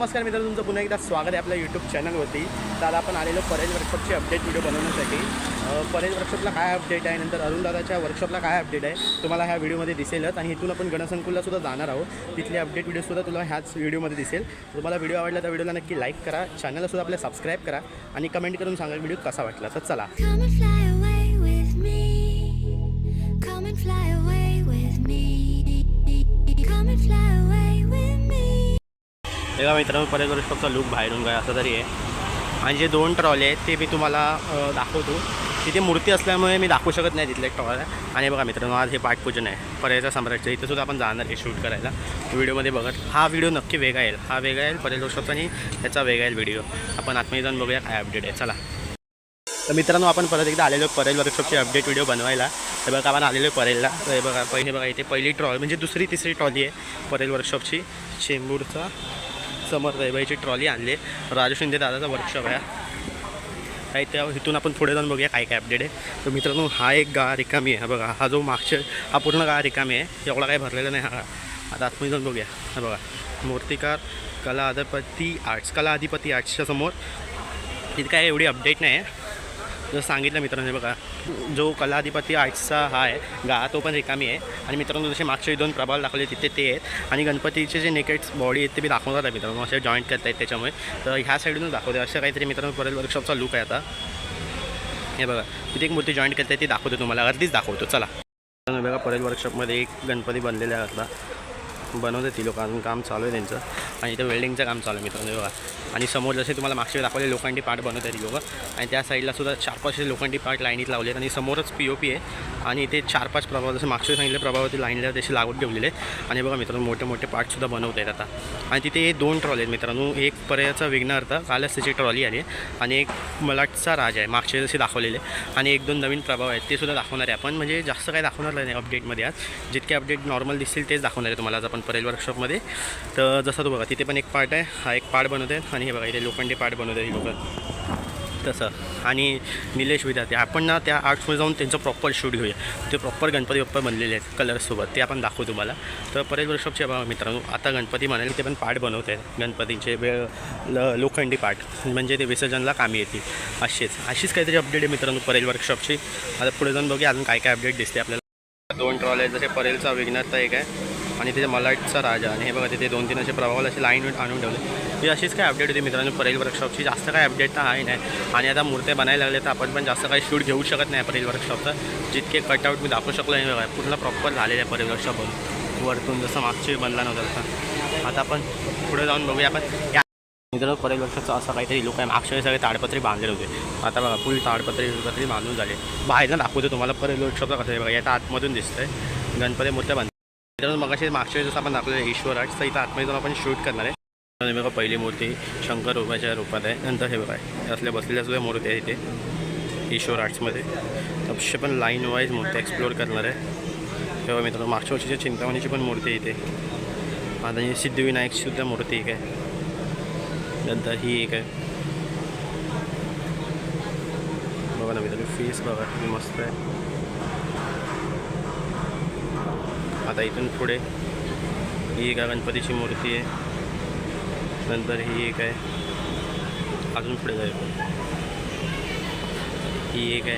नमस्कार मित्रांनो, तुमचं पुन्हा एकदा स्वागत आहे आपल्या यूट्यूब चॅनलवरती. तर आपण आलेलो परेल वर्कशॉपची अपडेट व्हिडिओ बनवण्यासाठी. परेल वर्कशॉपला काय अपडेट आहे, नंतर अरुणदादाच्या वर्कशॉपला काय अपडेट आहे तुम्हाला ह्या व्हिडिओमध्ये दिसेलच. आणि इथून आपण गणसंकुलला सुद्धा जाणार आहोत. तिथले अपडेट व्हिडिओसुद्धा तुला ह्याच व्हिडिओमध्ये दिसेल. तुम्हाला व्हिडिओ आवडला तर व्हिडिओला नक्की लाईक करा, चॅनलला सुद्धा आपल्या सबस्क्राईब करा आणि कमेंट करून सांगा व्हिडिओ कसा वाटला. तर चला. तेव्हा मित्रांनो, परेल वर्कशॉपचा लुक बाहेरून काय असं तरी आहे. आणि जे 2 ट्रॉली आहेत ते मी तुम्हाला दाखवतो. तिथे मूर्ती असल्यामुळे मी दाखवू शकत नाही तिथले ट्रॉल्या. आणि बघा मित्रांनो, आज हे पाठपूजन आहे परेलचा सम्राटचं. इथं सुद्धा आपण जाणार आहे शूट करायला. व्हिडिओमध्ये बघत हा व्हिडिओ नक्की वेगळा येईल. हा वेगळा येईल परेल वर्कशॉपचा आणि ह्याचा वेगळा येईल व्हिडिओ. आपण आतमध्ये जाऊन बघूया काय अपडेट आहे. चला. तर मित्रांनो, आपण परत एकदा आलेलो परेल वर्कशॉपची अपडेट व्हिडिओ बनवायला. तर बघा आपण आलेलो परेलला. तर हे बघा इथे पहिली ट्रॉली म्हणजे दुसरी तिसरी ट्रॉली आहे परेल वर्कशॉपची. चेंबूरचा समर रहिवाईची ट्रॉली आणली. राजू शिंदे दादाचा वर्कशॉप आहे काय. त्या इथून आपण पुढे जाऊन बघूया काय काय अपडेट आहे. तर मित्रांनो, हा एक गाळा रिकामी आहे. हा बघा, हा जो मागच्या हा पूर्ण गाळा रिकामी आहे. एवढा काही भरलेला नाही हा. आता आतमध्ये जाऊन बघूया. हा बघा, मूर्तिकार कला अधिपती आर्ट्सच्या समोर. तिथे काय एवढी अपडेट नाही आहे. जसं सांगितलं मित्रांनो, बघा जो कला अधिपती आर्ट्सचा हा आहे गाळा तो पण रिकामी आहे. आणि मित्रांनो, जसे मागचे 2 प्रभाव दाखवले तिथे ते आहेत. आणि गणपतीचे जे नेकेट्स बॉडी आहेत ते बी दाखवणार आहे मित्रांनो. असे जॉईंट करता आहेत त्याच्यामुळे. तर ह्या साईडूनच दाखवते असं काहीतरी मित्रांनो परेल वर्कशॉपचा लुक आहे. आता हे बघा, तिथे एक मूर्ती जॉईंट करता ती दाखवतो तुम्हाला. अर्धीच दाखवतो. चला. बघा, परेल वर्कशॉपमध्ये एक गणपती बनलेला आहे. आता बनवते ती लोक, अजून काम चालू आहे त्यांचं. आणि इथं वेल्डिंगचं काम चालू आहे मित्रांनो बघा. आणि समोर जसे तुम्हाला मागचे दाखवले लोखंडी पार्ट बनवत आहेत ती लोकं. आणि त्या साईडला सुद्धा 4-5 लोखंडी पार्ट लाईनीत लावले आहेत. आणि समोरच POP आहे. आणि इथे 4-5 प्रभाव जसं मागचे सांगितले प्रभावावरती लाईनला तशी लागवड ठेवलेले आहे. आणि बघा मित्रांनो, मोठे मोठे पार्टसुद्धा बनवत आहेत आता. आणि तिथे 2 ट्रॉली आहेत मित्रांनो. एक पर्याचा विघ्नहर्ता कालच त्याची ट्रॉली आली आहे. आणि एक मलाटचा राज आहे मागचे जसे दाखवलेले. आणि 1-2 नवीन प्रभाव आहेत ते सुद्धा दाखवणार आहे आपण. म्हणजे जास्त काही दाखवणार नाही अपडेटमध्ये आज. जितके अपडेट नॉर्मल दिसतील तेच दाखवणार आहे तुम्हाला आज आपण परेल वर्कशॉपमध्ये. तर जसं तो बघा, तिथे पण एक पार्ट आहे. हा एक पार्ट बनवत आहे. आणि हे बघा इथे लोखंडी पार्ट बनवत आहे ही लोकं तसं. आणि निलेश विद्यार्थी आपण ना त्या आर्ट्समध्ये जाऊन त्यांचं प्रॉपर शूट घेऊया. ते प्रॉपर गणपती बाप्पा बनलेले आहेत कलर्ससोबत. ते आपण दाखवू तुम्हाला. तर परेल वर्कशॉपचे बघा मित्रांनो, आता गणपती म्हणाले ते पण पार्ट बनवत आहेत गणपतींचे लोखंडी पार्ट. म्हणजे ते विसर्जनला कामी येतील. अशीच काहीतरी अपडेट आहे मित्रांनो परेल वर्कशॉपची. आता पुढे जाऊन बघूया अजून काय काय अपडेट दिसते आपल्याला. 2 ट्रॉले जसे परेलचा विघ्नहर्ता एक आहे आणि तिथे मलाटचा राजा. आणि हे बघा तिथे 2-3 असे प्रभावाला असे लाईन आणून ठेवले. ही अशीच काय अपडेट होती मित्रांनो परेल वर्कशॉपची. जास्त काय अपडेट तर आहे नाही. आणि आता मूर्त्या बनायला लागले तर आपण पण जास्त काही शूट घेऊ शकत नाही परेल वर्कशॉपचा. जितके कटआउट मी दाखवू शकलो नाही बघा, पूर्ण प्रॉपर झालेलं आहे परेल वर्कशॉपवरून वरतून जसं मागचे बनला नव्हता तसा. आता आपण पुढे जाऊन बघूया आपण. मित्रांनो, परेल वर्कशॉपचा असा काहीतरी लुक आहे. मागच्या सगळे ताडपत्री बांधलेले होते. आता बघा फुल ताडपत्री बांधून झाले. बाहेरनं दाखवतो तुम्हाला परेल वर्कशॉपचा कसं आहे बघा. आता आतमधून दिसतंय गणपती मूर्त्या बांध. मित्रांनो, मगाशी मागच्या जसं आपण दाखवलं ईश्वर आर्ट्स, तर इथं आतमध्ये जाऊन आपण शूट करणार आहे. बघा पहिली मूर्ती शंकर रूपाच्या रूपात आहे. नंतर हे बघा असल्या बसलेल्या सुद्धा मूर्ती आहे इथे ईश्वर आर्ट्समध्ये. तसे पण लाईन वाईज मूर्ती एक्सप्लोअर करणार आहे. तेव्हा मित्रांनो, मागच्या वर्षीच्या चिंतामणीची पण मूर्ती आहे इथे. आता सिद्धिविनायकची सुद्धा मूर्ती एक आहे. नंतर ही एक आहे बघा ना मित्रांनो. फेस बघा मस्त आहे. आता इथून पुढे ही एक गणपतीची मूर्ती आहे. नंतर ही एक आहे. अजून पुढे जाईल ही एक आहे.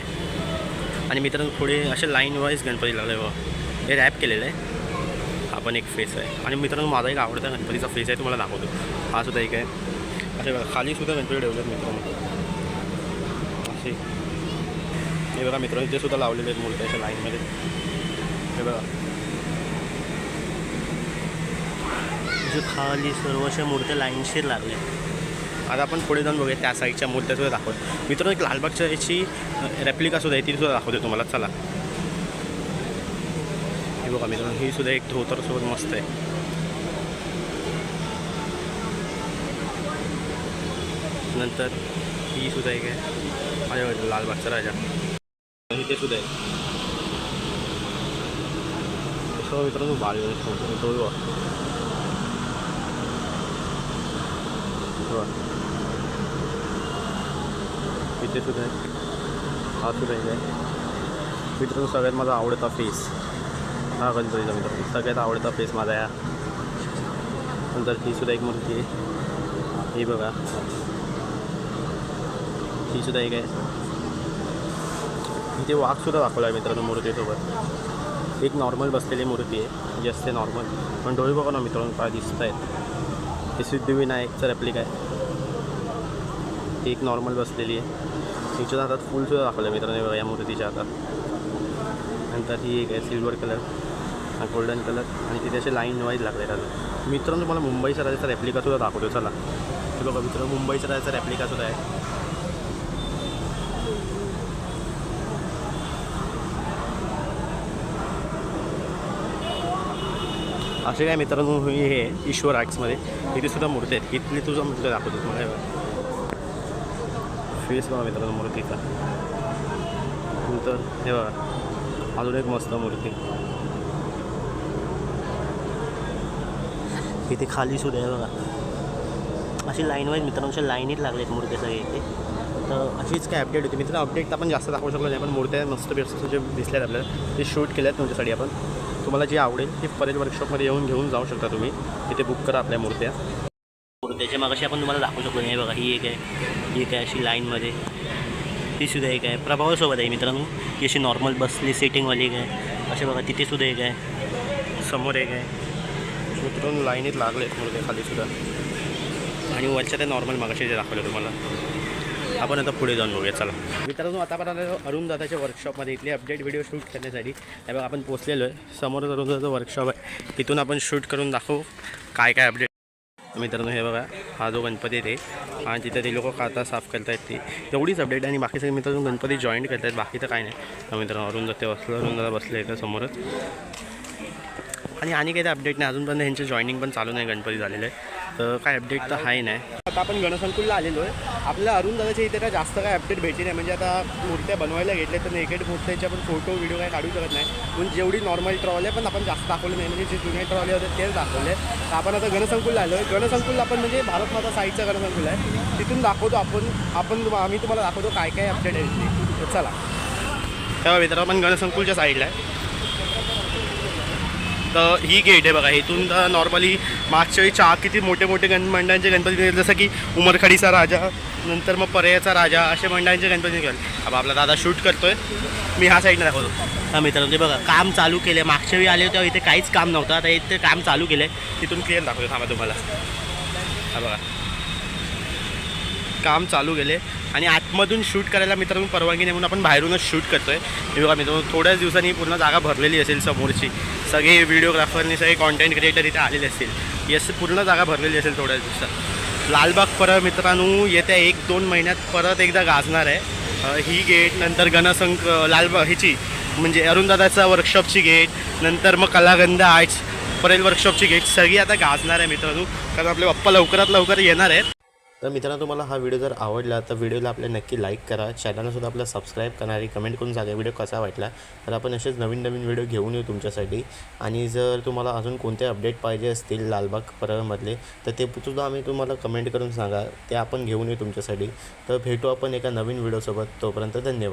आणि मित्रांनो, पुढे असे लाईन वाईज गणपती लागले बघा. हे रॅप केलेलं आहे. हा पण एक फेस आहे. आणि मित्रांनो, माझा एक आवडता गणपतीचा फेस आहे, तुम्हाला दाखवतो. हा सुद्धा एक आहे. असे बघा खाली सुद्धा गणपती ठेवलेत मित्रांनो असे. हे बघा मित्रांनो, इथे सुद्धा लावलेले आहेत मूर्ती अशा लाईनमध्ये. हे बघा जे खाली सर्व अशा मूर्त्या लाईनशीर लागल्या. आता आपण पुढे जाऊन बघूया त्या साईडच्या मूर्त्यासुद्धा दाखवतो मित्रांनो. एक लालबागच्या याची रेप्लिकासुद्धा आहे, ती सुद्धा दाखवते तुम्हाला. चला. हे बघा मित्रांनो, ही सुद्धा एक धोतरसोबत मस्त आहे. नंतर ही सुद्धा एक आहे माझ्या लालबागचा राजा. इथे सुद्धा आहे सर्व मित्रांनो. तो इथे सुद्धा आहे. हा सुद्धा एक आहे मित्रांनो. सगळ्यात माझा आवडता फेस हा गणपतीचा मित्रांनो. सगळ्यात आवडता फेस माझा या. नंतर ही सुद्धा एक मूर्ती आहे. हे बघा, ही सुद्धा एक आहे. इथे वाघसुद्धा दाखवला आहे मित्रांनो मूर्तीसोबत. एक नॉर्मल बसलेली मूर्ती आहे जी असते नॉर्मल, पण डोळे बघा ना मित्रांनो काय दिसत आहेत. हे सिद्धिविनायकचं रेप्लिक आहे. एक नॉर्मल बसलेली आहे. तिच्या हातात फुलसुद्धा दाखवलं आहे मित्रांनो बघा या मूर्तीच्या हातात. नंतर ही एक आहे सिल्वर कलर, हा गोल्डन कलर, आणि तिथे असे लाईन वाईज लागले राहतात. मित्रांनो तुम्हाला मुंबईचा राजाचा रेप्लिकासुद्धा दाखवतो. चला हे बघा मित्रांनो, मुंबईचा राजाचा रेप्लिकासुद्धा आहे. असे काय मित्रांनो हे ईश्वर आर्ट्समध्ये इथे सुद्धा मूर्ती आहेत. इथली तुझा मूर्ती दाखवतो तुम्हाला. फेस बघा मित्रांनो मूर्तीचा. नंतर हे बघा अजून एक मस्त मूर्ती इथे खाली सुद्धा आहे बघा. अशी लाईन वाईज मित्रांनो अशा लाईनीत लागलेत मूर्ती सगळे इथे. तर अशीच काय अपडेट होती मित्रांनो. अपडेट आपण जास्त दाखवू शकलो नाही, पण मूर्त्या मस्त बेस्ट जे दिसल्यात आपल्याला ते शूट केल्यात तुमच्यासाठी आपण. तुम्हाला जी आवडेल ती परेल वर्कशॉपमध्ये येऊन घेऊन जाऊ शकता तुम्ही. तिथे बुक करा आपल्या मूर्त्या. मूर्त्याच्या मागाशी आपण तुम्हाला दाखवू शकतो. हे बघा ही एक आहे, ही एक आहे अशी लाईनमध्ये. ती सुद्धा एक आहे प्रभावासोबत आहे मित्रांनो. ही अशी नॉर्मल बसली सेटिंगवाली एक आहे. असे बघा तिथे सुद्धा एक आहे, समोर एक आहे. मित्रांनो लाईनीत लागले आहेत मूर्त्या खाली सुद्धा. आणि वरच्या ते नॉर्मल मागाशी जे दाखवलं तुम्हाला. आपण आता पुढे जाऊन बघूया. चला मित्रांनो, आतापर्यंत अरुण दादाच्या वर्कशॉपमध्ये इथले अपडेट व्हिडिओ शूट करण्यासाठी हे बघा आपण पोचलेलो आहे. समोरच अरुण दादाचं वर्कशॉप आहे. तिथून आपण शूट करून दाखवू काय काय अपडेट. मित्रांनो हे बघा हा जो गणपती आहे ते, आणि तिथे ते लोक खाता साफ करत आहेत ते एवढीच अपडेट. आणि बाकी सगळे मित्रांनो गणपती जॉईन करत आहेत, बाकी तर काय नाही. मित्रांनो अरुण दादा बसले इथं समोरच. आणि काही अपडेट नाही अजूनपर्यंत. ह्यांचं जॉईनिंग पण चालू नाही, गणपती झालेलं आहे. तर काय अपडेट तर आहे नाही. आता आपण गणसंकुलला आलेलो आहे. आपल्या अरुण दादाच्या इथे काय जास्त काय अपडेट भेटली नाही. म्हणजे आता मूर्त्या बनवायला घेतल्या तर नेकेड मूर्त्याचे आपण फोटो व्हिडिओ काय काढू शकत नाही. म्हणजे जेवढी नॉर्मल ट्रॉली आहे पण आपण जास्त दाखवलं नाही. म्हणजे जे जुने ट्रॉली होते तेच दाखवले. तर आपण आता गणसंकुलला आलो आहे. गणसंकुलला आपण म्हणजे भारत माता साईडचं गणसंकुल आहे. तिथून दाखवतो आम्ही तुम्हाला दाखवतो काय काय अपडेट आहे तिथे. तर चला तेव्हा मित्र आपण गणसंकुलच्या साईडला आहे. तर ही गेट आहे बघा. इथून तर नॉर्मली मागच्या वेळी किती मोठे मोठे मंडळांचे गणपती, जसं की उमरखडीचा राजा, नंतर मग पर्याचा राजा, असे मंडळांचे गणपती निघाले. अब आपला दादा शूट करतोय. मी ह्या साईडला दाखवतो. हा मित्रांनो ते बघा काम चालू केलं आहे. मागच्या वेळी आले तेव्हा इथे काहीच काम नव्हतं, आता इथे काम चालू केलं आहे. तिथून क्लिअर दाखवतो थांबा तुम्हाला. हा बघा काम चालू गेले. आणि आतमधून शूट करायला मित्रांनो परवानगी नाही म्हणून आपण बाहेरूनच शूट करतो आहे. हे बघा मित्रांनो थोड्याच दिवसांनी पूर्ण जागा भरलेली असेल समोरची. सगळे व्हिडिओग्राफरनी सगळे कॉन्टेंट क्रिएटर इथे आलेले असतील. यस पूर्ण जागा भरलेली असेल थोड्याच दिवसात. लालबाग परळ मित्रांनो येत्या 1-2 महिन्यात परत एकदा गाजणार आहे. ही गेट, नंतर लालबाग हिची म्हणजे अरुणदादाचा वर्कशॉपची गेट, नंतर मग कलागंध आर्ट्स परेल वर्कशॉपची गेट सगळी आता गाजणार आहे मित्रांनो. कारण आपले बाप्पा लवकरात लवकर येणार आहेत. तर मित्रांनो तुम्हाला हा व्हिडिओ जर आवडला तर व्हिडिओला आपल्या नक्की लाईक करा. चॅनलसुद्धा आपला सबस्क्राईब करणारी कमेंट करून सांगा व्हिडिओ कसा वाटला. तर आपण असेच नवीन नवीन व्हिडिओ घेऊन येऊ तुमच्यासाठी. आणि जर तुम्हाला अजून कोणते अपडेट पाहिजे असतील लालबाग परळमधले तर ते सुद्धा आम्ही तुम्हाला कमेंट करून सांगा, ते आपण घेऊन येऊ तुमच्यासाठी. तर भेटू आपण एका नवीन व्हिडिओसोबत. तोपर्यंत धन्यवाद.